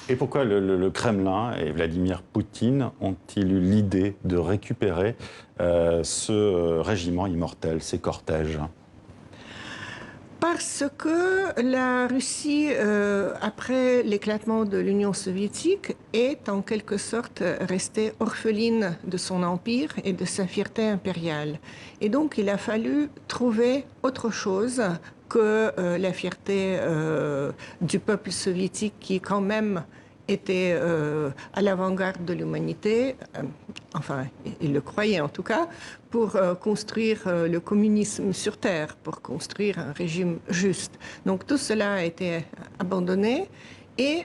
Et pourquoi le Kremlin et Vladimir Poutine ont-ils eu l'idée de récupérer ce régiment immortel, ces cortèges? Parce que la Russie, après l'éclatement de l'Union soviétique, est en quelque sorte restée orpheline de son empire et de sa fierté impériale. Et donc il a fallu trouver autre chose que la fierté du peuple soviétique qui quand même était à l'avant-garde de l'humanité, enfin, il le croyait en tout cas, pour construire le communisme sur Terre, pour construire un régime juste. Donc tout cela a été abandonné. Et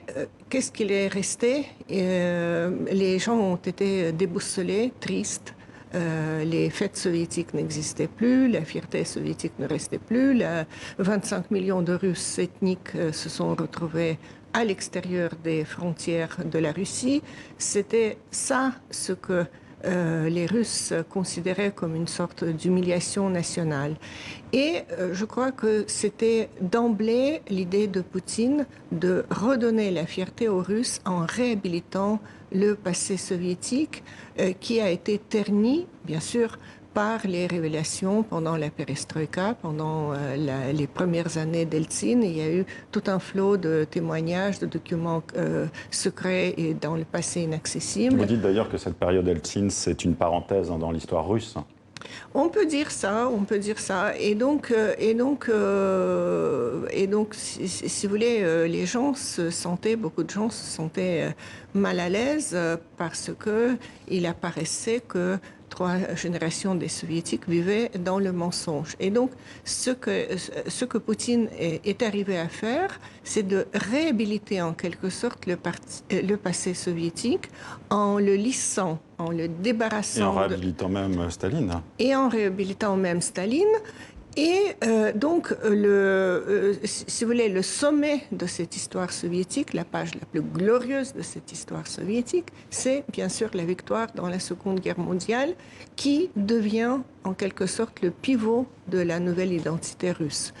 qu'est-ce qu'il est resté? Les gens ont été déboussolés, tristes. Les fêtes soviétiques n'existaient plus, la fierté soviétique ne restait plus, 25 millions de Russes ethniques se sont retrouvés à l'extérieur des frontières de la Russie. C'était ça ce que les Russes considéraient comme une sorte d'humiliation nationale. Et je crois que c'était d'emblée l'idée de Poutine de redonner la fierté aux Russes en réhabilitant le passé soviétique qui a été terni, bien sûr, par les révélations pendant la perestroïka, pendant les premières années d'Eltsine. Il y a eu tout un flot de témoignages, de documents secrets et dans le passé inaccessible. Vous dites d'ailleurs que cette période Eltsine, c'est une parenthèse dans l'histoire russe. On peut dire ça, on peut dire ça. Si vous voulez, les gens se sentaient, beaucoup de gens se sentaient mal à l'aise parce que il apparaissait que 3 générations des soviétiques vivaient dans le mensonge. Et donc, ce que Poutine est arrivé à faire, c'est de réhabiliter en quelque sorte le passé soviétique en le lissant, en le débarrassant. Et en réhabilitant même Staline. Et en réhabilitant même Staline. Et si vous voulez, le sommet de cette histoire soviétique, la page la plus glorieuse de cette histoire soviétique, c'est bien sûr la victoire dans la Seconde Guerre mondiale, qui devient en quelque sorte le pivot de la nouvelle identité russe.